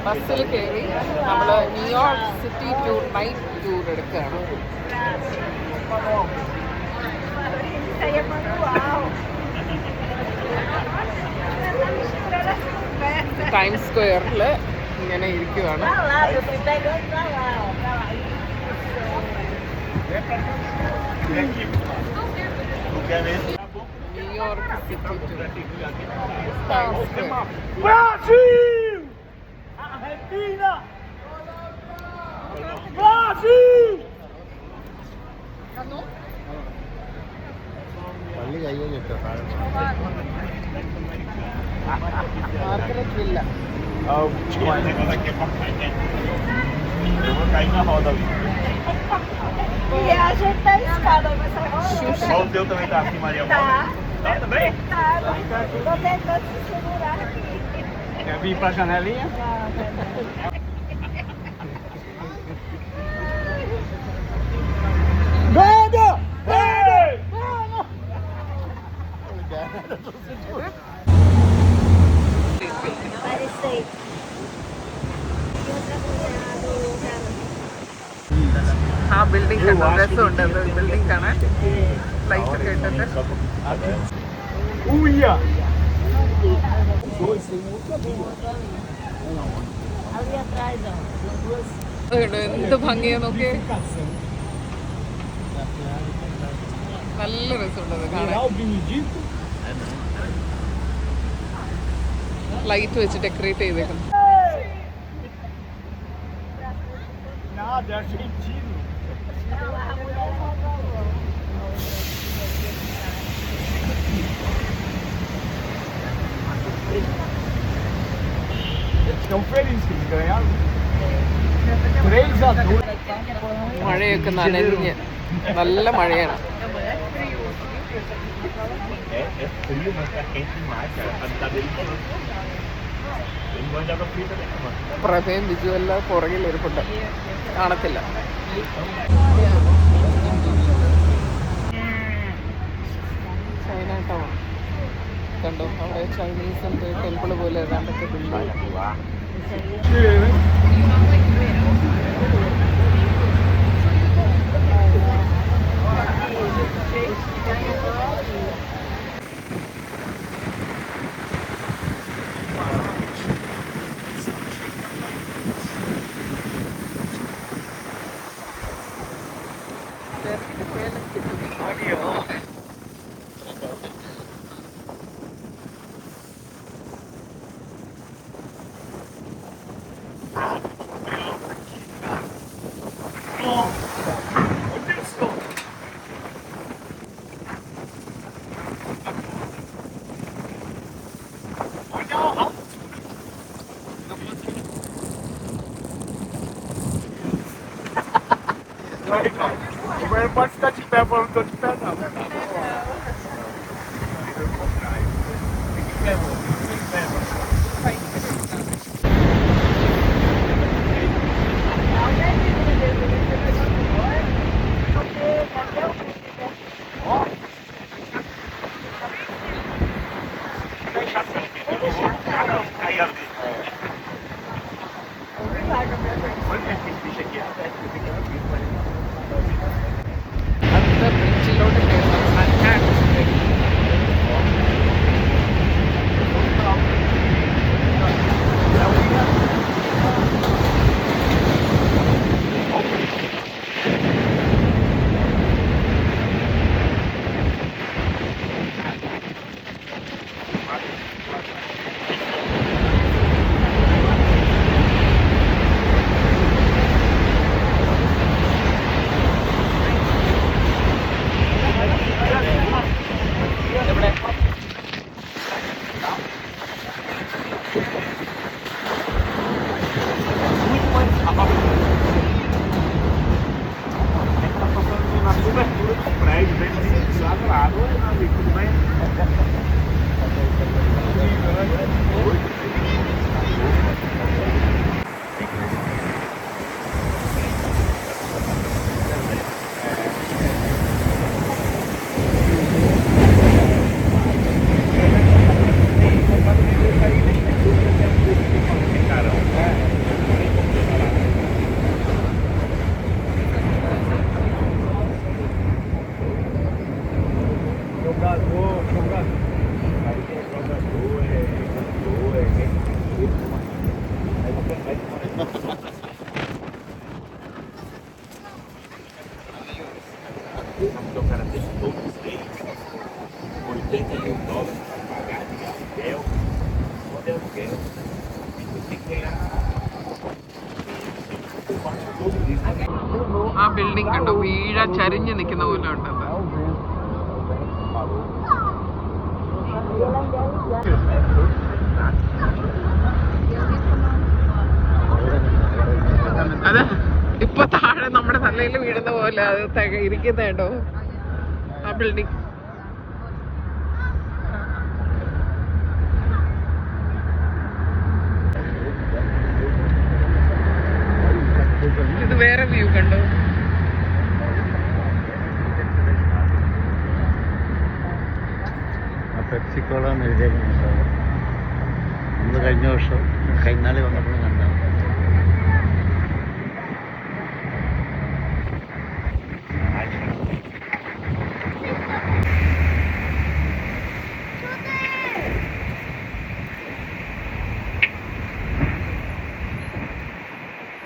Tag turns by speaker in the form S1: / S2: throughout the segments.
S1: ബസ്സിൽ കയറി നമ്മൾ New York city tour night tour എടുക്കുകയാണ്. ടൈം സ്ക്വയറിൽ ഇങ്ങനെ ഇരിക്കുകയാണ്. ന്യൂയോർക്ക് സിറ്റി ടൂർ ടൈം
S2: പള്ളി കയ്യിലിട്ടോ
S1: മാർക്കറ്റില്ല.
S3: E a gente tá escada, mas
S4: Só o teu também tá aqui, Maria.
S3: tá.
S4: Tá também?
S3: Tá, tô tentando se segurar aqui.
S4: Quer vir pra janelinha? Vamos!
S3: Parecei.
S1: ആ building കണ്ടോ? രസമുണ്ട് അത് building കാണാൻ. Light ഒക്കെ ഇട്ടിട്ട്
S4: Uia!
S3: Ali atrás, ó.
S1: എന്ത് ഭംഗിയാ നോക്കിയേ. നല്ല രസമുണ്ട് അത് കാണാൻ. ലൈറ്റ് വെച്ച് decorate ചെയ്തേക്കുന്നു.
S4: Nada, é argentino. Estão felizes que eles ganharam. 3-2.
S1: മഴയൊക്കെ നനഞ്ഞ് നല്ല മഴയാണ്.
S4: É frio, mas tá quente demais, cara. A cidade dele falou. Ele gosta de água fria também, mano.
S1: പ്രഭയും Biju എല്ലാം പുറകിൽ ഇരിപ്പുണ്ട്, കാണത്തില്ല. ചൈന ടൗൺ കണ്ടോ? അവിടെ ചൈനീസ് ടെമ്പിൾ പോലെ ഏതാണ്ടൊക്കെ building.
S4: Agora pode ficar de pé, mas não tô de pé não.
S1: അടുത്ത ബ്രിഡ്ജിലോട്ട് കയറണം. ആ ബിൽഡിംഗ് കണ്ടോ, വീഴാൻ ചരിഞ്ഞ് നിൽക്കുന്ന പോലെ ഉണ്ടത്. അത് ഇപ്പൊ താഴെ നമ്മുടെ തലയിൽ വീഴുന്ന പോലെ അത് ഇരിക്കുന്ന കേട്ടോ ആ ബിൽഡിംഗ്. ഇത് വേറെ വ്യൂ കണ്ടോ.
S2: പെപ്സിക്കോളാണ് എഴുതിയേക്കുന്നത്. നമ്മൾ കഴിഞ്ഞ വർഷം കൈനാളി വന്നപ്പോൾ കണ്ടാണ്.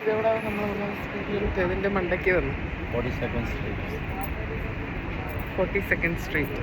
S1: ഇതെവിടെ ഇതിന്റെ മണ്ടയ്ക്ക് വന്നു. 42nd street.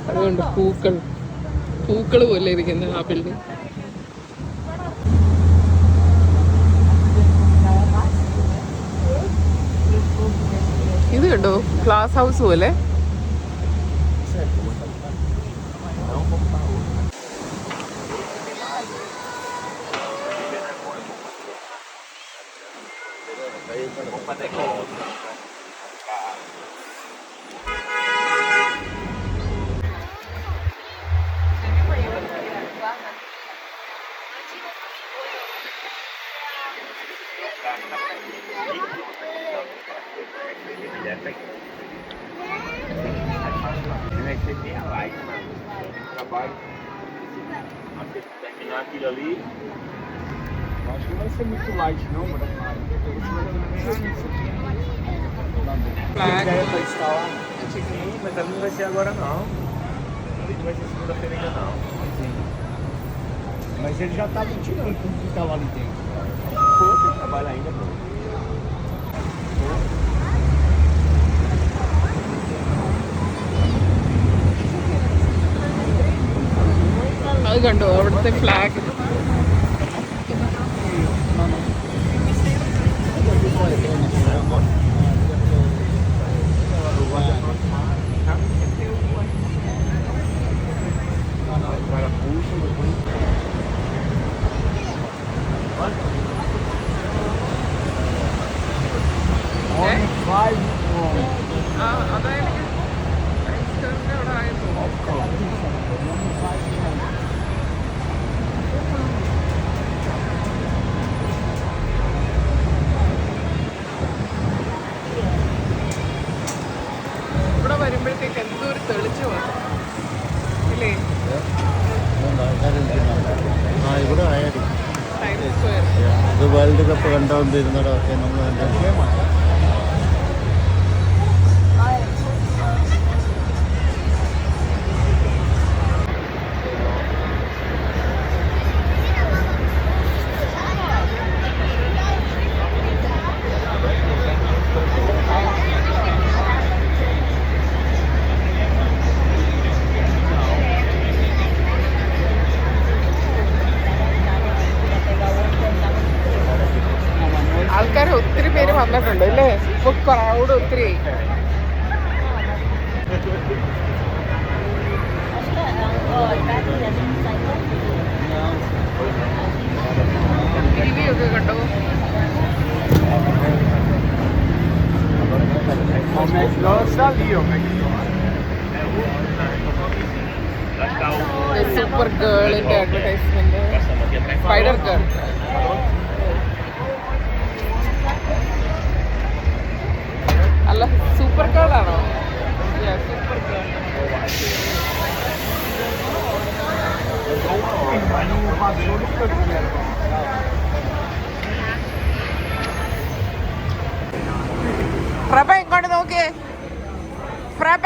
S1: അതുകൊണ്ട് പൂക്കൾ പോലെ ഇരിക്കുന്ന ആ ബിൽഡിംഗ്. ഇത് കണ്ടോ, ഗ്ലാസ് ഹൗസ് പോലെ.
S4: Terminar aquilo ali. Acho que não vai ser muito light não, mas vai instalar. Mas ali não vai ser agora não. Ali não vai ser segunda-feira ainda não. Sim. Mas ele já tá tirando tudo que tá lá dentro. Pô, tem trabalho ainda, pô.
S1: അത് കണ്ടോ അവിടുത്തെ flag. അതായത് അവിടെ ആയിരുന്നു. ഇവിടെ വരുമ്പോഴത്തേക്ക് എന്തോ ഒരു തെളിച്ചു വന്നു ഇല്ലേ.
S2: ഇവിടെ ആയാലും
S1: ടൈംസ് സ്ക്വയർ.
S2: ഇത് വേൾഡ് കപ്പ് കണ്ടുകൊണ്ടിരുന്നതൊക്കെ നമ്മൾ
S1: ആൾക്കാർ ഒത്തിരി പേര് വന്നിട്ടുണ്ട് അല്ലേ. ഇപ്പൊ ക്രൗഡ് ഒത്തിരി. ടി വി ഒക്കെ കണ്ടോ. സൂപ്പർ ഗേളിന്റെ അഡ്വർടൈസ്മെന്റ്. Spider girl. അല്ല, സൂപ്പർ ഗേൾ ആണോ? Super girl. പ്രഭ ഇങ്ങോട്ട് നോക്കിയേ. പ്രഭ